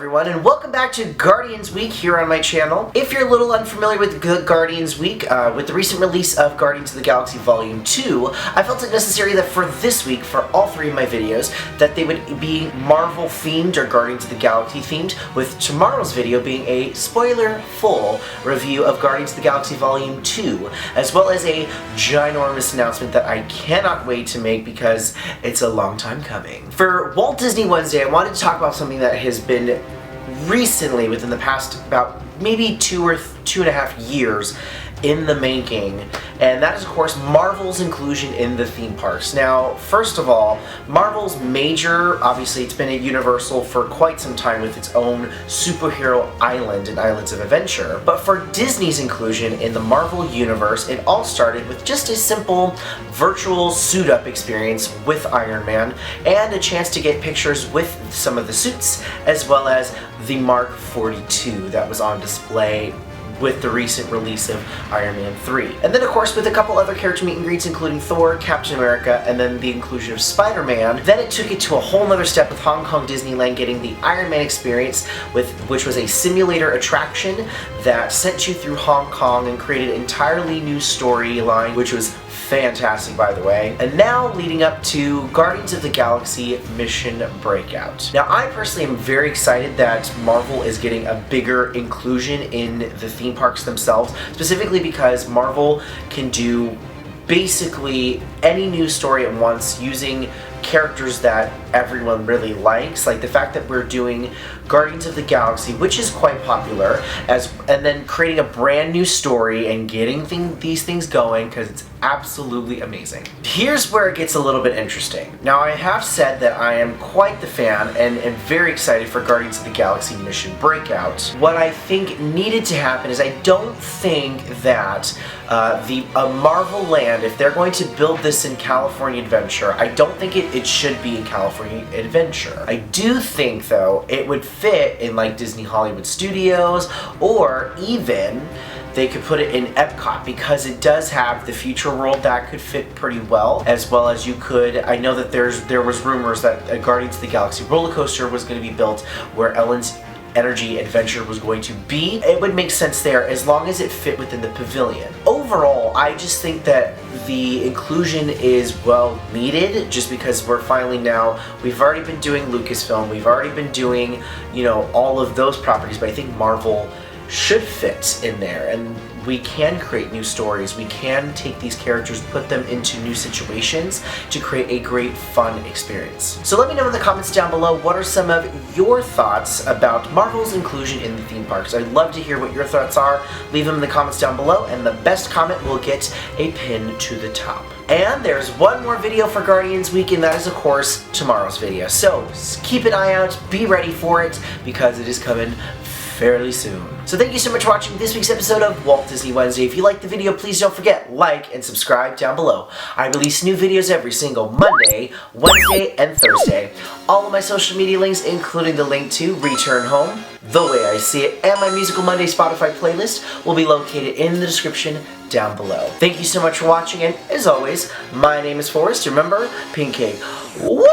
everyone, and welcome back to Guardians Week here on my channel. If you're a little unfamiliar with Guardians Week, with the recent release of Guardians of the Galaxy Volume 2, I felt it necessary that for this week, for all three of my videos, that they would be Marvel themed or Guardians of the Galaxy themed, with tomorrow's video being a spoiler-full review of Guardians of the Galaxy Volume 2, as well as a ginormous announcement that I cannot wait to make because it's a long time coming. For Walt Disney Wednesday, I wanted to talk about something that has been recently, within the past about maybe 2 or 2.5 years, in the making, and that is of course Marvel's inclusion in the theme parks. Now, first of all, Marvel's major, obviously it's been at Universal for quite some time with its own superhero island and Islands of Adventure, but for Disney's inclusion in the Marvel universe, it all started with just a simple virtual suit-up experience with Iron Man and a chance to get pictures with some of the suits, as well as the Mark 42 that was on display with the recent release of Iron Man 3. And then of course with a couple other character meet and greets including Thor, Captain America, and then the inclusion of Spider-Man. Then it took it to a whole nother step with Hong Kong Disneyland getting the Iron Man experience, which was a simulator attraction that sent you through Hong Kong and created an entirely new storyline, which was fantastic, by the way. And now leading up to Guardians of the Galaxy Mission Breakout. Now, I personally am very excited that Marvel is getting a bigger inclusion in the theme parks themselves, specifically because Marvel can do basically any new story at once using characters that everyone really likes, like the fact that we're doing Guardians of the Galaxy, which is quite popular, and then creating a brand new story and getting these things going, because it's absolutely amazing. Here's where it gets a little bit interesting. Now, I have said that I am quite the fan and am very excited for Guardians of the Galaxy Mission Breakout. What I think needed to happen is I don't think that a Marvel land, if they're going to build this in California Adventure, I don't think it should be in California Adventure. I do think, though, it would fit in like Disney Hollywood Studios, or even they could put it in Epcot, because it does have the future world that could fit pretty well, as well as you could, I know that there was rumors that a Guardians of the Galaxy roller coaster was going to be built where Ellen's Energy Adventure was going to be. It would make sense there as long as it fit within the pavilion. Overall, I just think that the inclusion is well needed, just because we've already been doing Lucasfilm, we've already been doing, you know, all of those properties, but I think Marvel should fit in there, and we can create new stories. We can take these characters, put them into new situations to create a great fun experience. So let me know in the comments down below, what are some of your thoughts about Marvel's inclusion in the theme parks? I'd love to hear what your thoughts are. Leave them in the comments down below, and the best comment will get a pin to the top. And there's one more video for Guardians Week, and that is of course tomorrow's video. So keep an eye out, be ready for it, because it is coming fairly soon. So thank you so much for watching this week's episode of Walt Disney Wednesday. If you liked the video, please don't forget, like and subscribe down below. I release new videos every single Monday, Wednesday, and Thursday. All of my social media links, including the link to Return Home, The Way I See It, and my Musical Monday Spotify playlist, will be located in the description down below. Thank you so much for watching, and as always, my name is Forrest. Remember, pink cake. Woo!